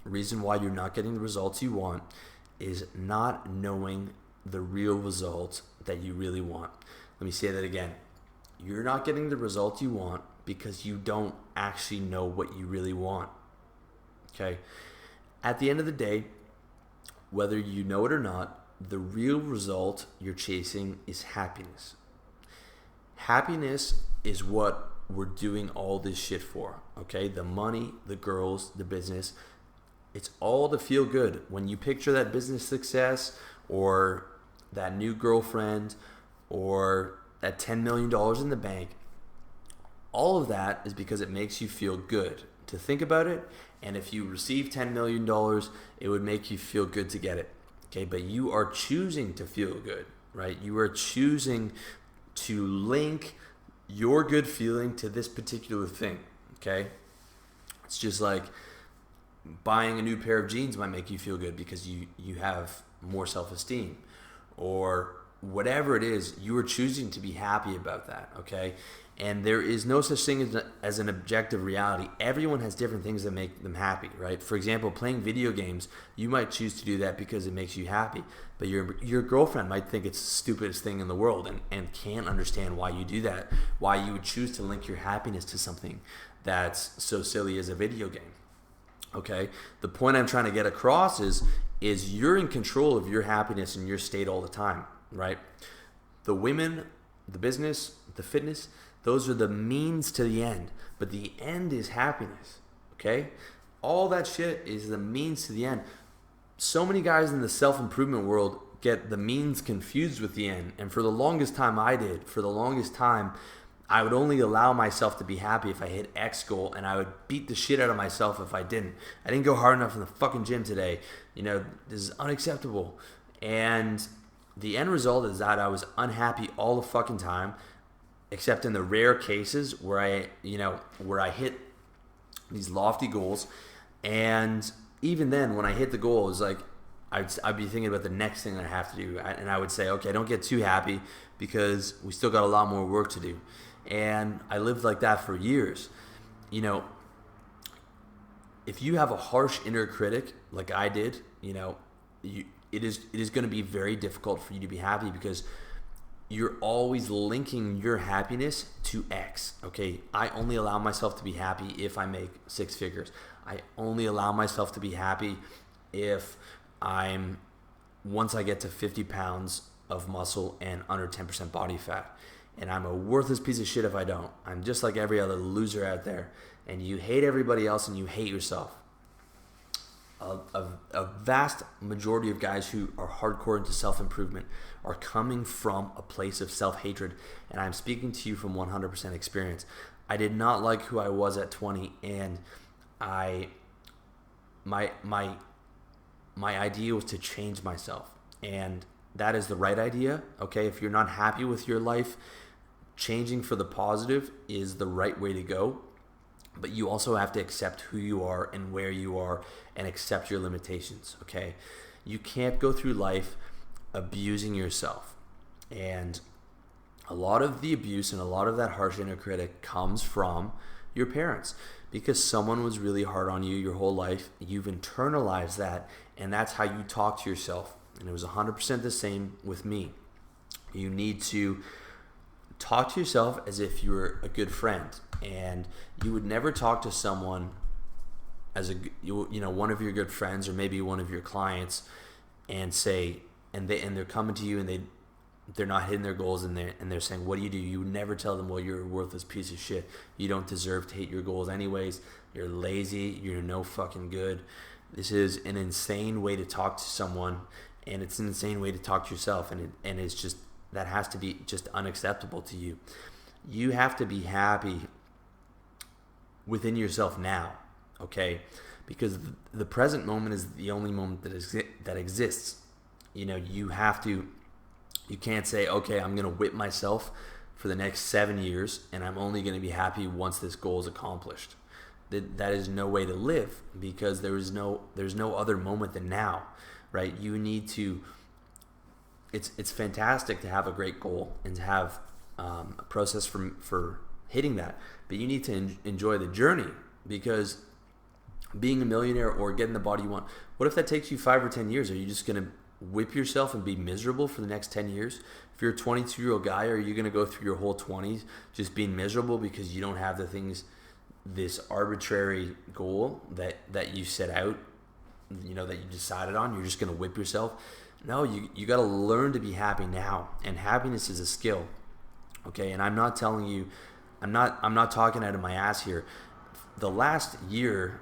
reason why you're not getting the results you want is not knowing the real result that you really want. Let me say that again. You're not getting the result you want because you don't actually know what you really want. Okay? At the end of the day, whether you know it or not, the real result you're chasing is happiness. Happiness is what we're doing all this shit for, okay? The money, the girls, the business, it's all to feel good. When you picture that business success or that new girlfriend or that $10 million in the bank, all of that is because it makes you feel good to think about it. And if you receive $10 million, it would make you feel good to get it. Okay, but you are choosing to feel good, right? You are choosing to link your good feeling to this particular thing, okay? It's just like buying a new pair of jeans might make you feel good because you have more self-esteem, or whatever it is, you are choosing to be happy about that, okay? And there is no such thing as an objective reality. Everyone has different things that make them happy, right? For example, playing video games, you might choose to do that because it makes you happy. But your girlfriend might think it's the stupidest thing in the world and can't understand why you do that, why you would choose to link your happiness to something that's so silly as a video game, okay? The point I'm trying to get across is you're in control of your happiness and your state all the time, right? The women, the business, the fitness, those are the means to the end, but the end is happiness, okay? All that shit is the means to the end. So many guys in the self-improvement world get the means confused with the end, and for the longest time I did. For the longest time, I would only allow myself to be happy if I hit X goal, and I would beat the shit out of myself if I didn't. I didn't go hard enough in the fucking gym today. You know, this is unacceptable. And the end result is that I was unhappy all the fucking time, except in the rare cases where I hit these lofty goals. And even then, when I hit the goal, it was like I'd be thinking about the next thing that I have to do, and I would say, okay, don't get too happy because we still got a lot more work to do. And I lived like that for years. You know, if you have a harsh inner critic like I did, you know, it is going to be very difficult for you to be happy because you're always linking your happiness to X, okay? I only allow myself to be happy if I make six figures. I only allow myself to be happy if once I get to 50 pounds of muscle and under 10% body fat. And I'm a worthless piece of shit if I don't. I'm just like every other loser out there. And you hate everybody else and you hate yourself. A vast majority of guys who are hardcore into self-improvement are coming from a place of self-hatred, and I'm speaking to you from 100% experience. I did not like who I was at 20, and my idea was to change myself, and that is the right idea, okay? If you're not happy with your life, changing for the positive is the right way to go. But you also have to accept who you are and where you are and accept your limitations, okay? You can't go through life abusing yourself. And a lot of the abuse and a lot of that harsh inner critic comes from your parents because someone was really hard on you your whole life. You've internalized that, and that's how you talk to yourself. And it was 100% the same with me. You need to talk to yourself as if you were a good friend, and you would never talk to someone as one of your good friends or maybe one of your clients and say, and they're coming to you and they're not hitting their goals and they're saying, what do? You would never tell them, well, you're a worthless piece of shit. You don't deserve to hit your goals anyways. You're lazy. You're no fucking good. This is an insane way to talk to someone, and it's an insane way to talk to yourself, and it's just, that has to be just unacceptable to you. You have to be happy within yourself now, okay? Because the present moment is the only moment that exists. You know, you can't say, okay, I'm going to whip myself for the next 7 years and I'm only going to be happy once this goal is accomplished. That is no way to live, because there's no other moment than now, right? You need to, it's fantastic to have a great goal and to have a process for hitting that, but you need to enjoy the journey, because being a millionaire or getting the body you want. What if that takes you 5 or 10 years? Are you just going to whip yourself and be miserable for the next 10 years? If you're a 22-year-old guy, are you going to go through your whole 20s just being miserable because you don't have the things, this arbitrary goal that you set out, that you decided on? You're just going to whip yourself? No, you got to learn to be happy now, and happiness is a skill. Okay, and I'm not telling you, I'm not talking out of my ass here. The last year,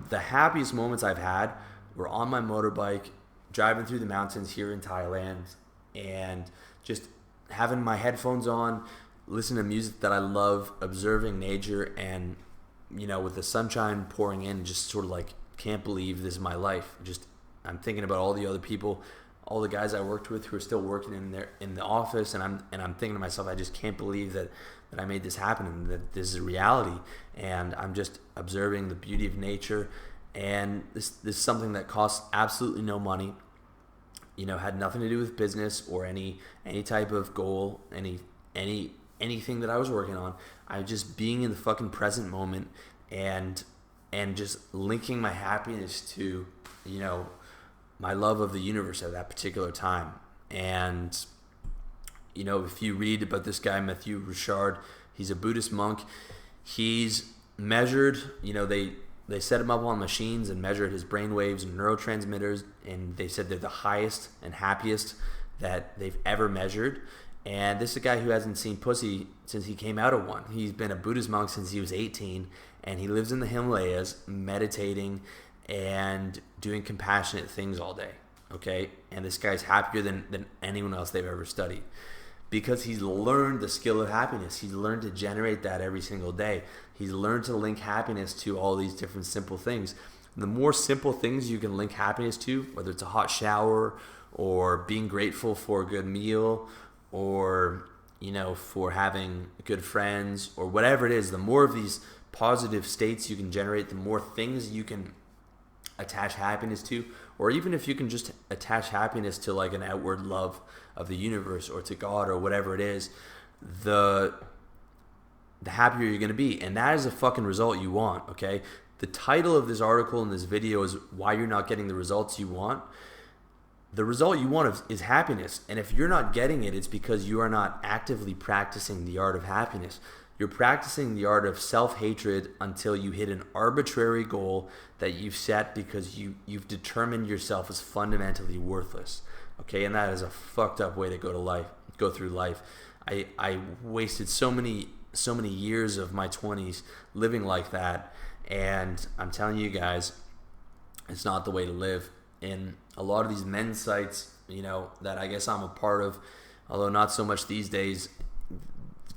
the happiest moments I've had were on my motorbike, driving through the mountains here in Thailand, and just having my headphones on, listening to music that I love, observing nature, and with the sunshine pouring in, just sort of like, can't believe this is my life. Just, I'm thinking about all the other people, all the guys I worked with who are still working in the office, and I'm thinking to myself, I just can't believe that I made this happen and that this is a reality. And I'm just observing the beauty of nature, and this is something that costs absolutely no money. Had nothing to do with business or any type of goal, anything that I was working on. I just being in the fucking present moment and just linking my happiness to my love of the universe at that particular time. And if you read about this guy Mathieu Ricard, he's a Buddhist monk. He's measured, they set him up on machines and measured his brain waves and neurotransmitters, and they said they're the highest and happiest that they've ever measured. And this is a guy who hasn't seen pussy since he came out of one. He's been a Buddhist monk since he was 18, and he lives in the Himalayas meditating and doing compassionate things all day. Okay? And this guy's happier than anyone else they've ever studied, because he's learned the skill of happiness. He's learned to generate that every single day. He's learned to link happiness to all these different simple things. The more simple things you can link happiness to, whether it's a hot shower or being grateful for a good meal or, for having good friends or whatever it is, the more of these positive states you can generate, the more things you can attach happiness to. Or even if you can just attach happiness to like an outward love of the universe or to God or whatever it is, the happier you're going to be. And that is a fucking result you want, okay? The title of this article and this video is Why You're Not Getting the Results You Want. The result you want is happiness. And if you're not getting it, it's because you are not actively practicing the art of happiness. You're practicing the art of self-hatred until you hit an arbitrary goal that you've set because you've determined yourself as fundamentally worthless. Okay, and that is a fucked up way to go through life. I wasted so many years of my 20s living like that, and I'm telling you guys, it's not the way to live. And a lot of these men's sites, that I guess I'm a part of, although not so much these days,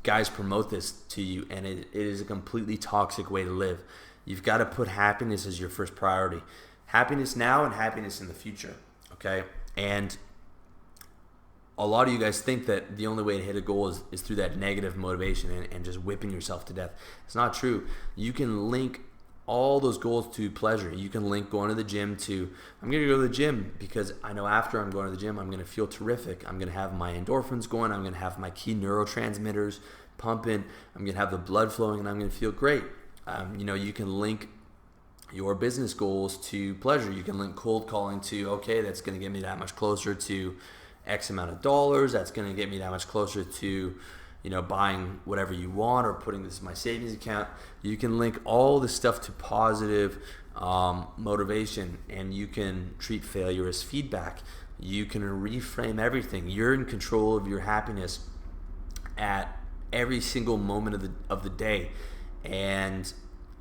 guys promote this to you, and it is a completely toxic way to live. You've got to put happiness as your first priority. Happiness now and happiness in the future, okay? And a lot of you guys think that the only way to hit a goal is through that negative motivation and just whipping yourself to death. It's not true. You can link all those goals to pleasure. You can link going to the gym to, I'm going to go to the gym because I know after I'm going to the gym, I'm going to feel terrific. I'm going to have my endorphins going. I'm going to have my key neurotransmitters pumping. I'm going to have the blood flowing, and I'm going to feel great. You can link your business goals to pleasure. You can link cold calling to, okay, that's going to get me that much closer to X amount of dollars. That's going to get me that much closer to buying whatever you want or putting this in my savings account. You can link all this stuff to positive motivation, and you can treat failure as feedback. You can reframe everything. You're in control of your happiness at every single moment of the day, and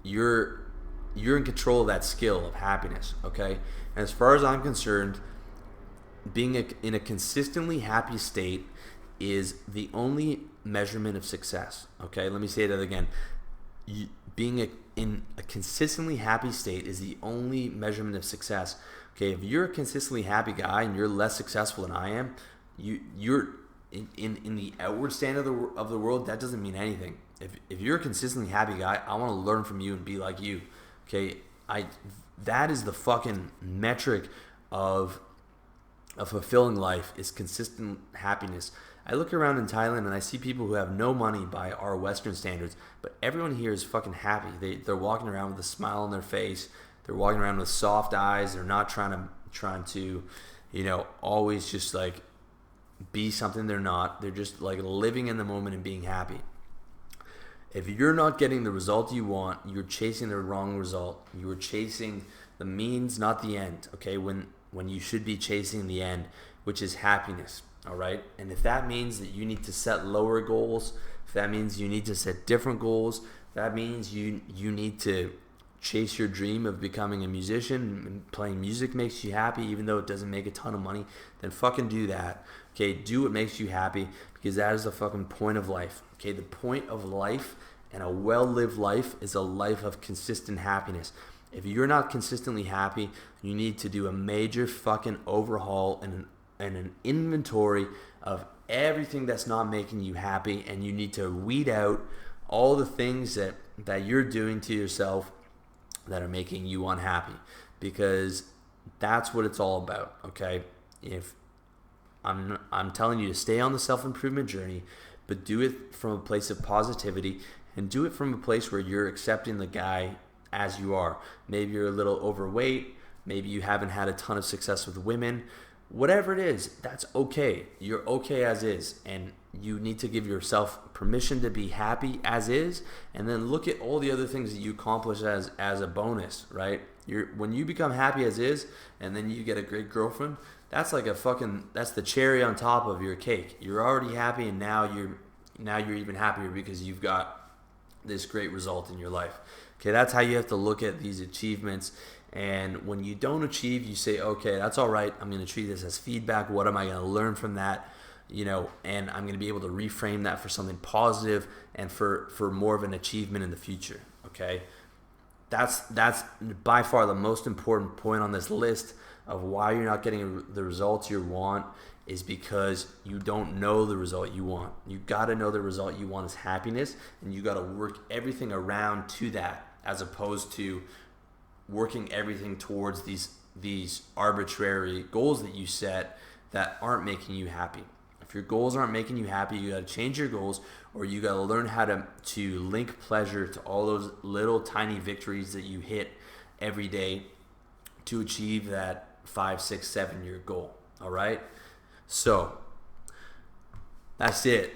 you're in control of that skill of happiness, okay? And as far as I'm concerned, being in a consistently happy state is the only measurement of success. Okay, let me say that again. Being in a consistently happy state is the only measurement of success. Okay, if you're a consistently happy guy and you're less successful than I am, you're in the outward stand of the world. That doesn't mean anything. If you're a consistently happy guy, I want to learn from you and be like you. Okay, that is the fucking metric of a fulfilling life, is consistent happiness. I look around in Thailand and I see people who have no money by our Western standards, but everyone here is fucking happy. They're walking around with a smile on their face. They're walking around with soft eyes. They're not trying to, always just like be something they're not. They're just like living in the moment and being happy. If you're not getting the result you want, you're chasing the wrong result. You are chasing the means, not the end, okay? When you should be chasing the end, which is happiness, all right? And if that means that you need to set lower goals, if that means you need to set different goals, that means you need to chase your dream of becoming a musician and playing music makes you happy, even though it doesn't make a ton of money, then fucking do that, okay? Do what makes you happy, because that is the fucking point of life, okay? The point of life and a well-lived life is a life of consistent happiness. If you're not consistently happy, you need to do a major fucking overhaul and an inventory of everything that's not making you happy, and you need to weed out all the things that you're doing to yourself that are making you unhappy, because that's what it's all about, okay? If I'm telling you to stay on the self-improvement journey, but do it from a place of positivity, and do it from a place where you're accepting the guy as you are. Maybe you're a little overweight, maybe you haven't had a ton of success with women, whatever it is, that's okay. You're okay as is, and you need to give yourself permission to be happy as is, and then look at all the other things that you accomplish as a bonus, right? When you become happy as is, and then you get a great girlfriend, that's like that's the cherry on top of your cake. You're already happy, and now you're even happier because you've got this great result in your life. Okay, that's how you have to look at these achievements. And when you don't achieve, you say, okay, that's all right. I'm going to treat this as feedback. What am I going to learn from that? And I'm going to be able to reframe that for something positive and for more of an achievement in the future. Okay, that's by far the most important point on this list of why you're not getting the results you want, is because you don't know the result you want. You got to know the result you want is happiness, and you got to work everything around to that, as opposed to working everything towards these arbitrary goals that you set that aren't making you happy. If your goals aren't making you happy, you got to change your goals, or you got to learn how to link pleasure to all those little tiny victories that you hit every day to achieve that 5, 6, 7 year goal. All right? So that's it.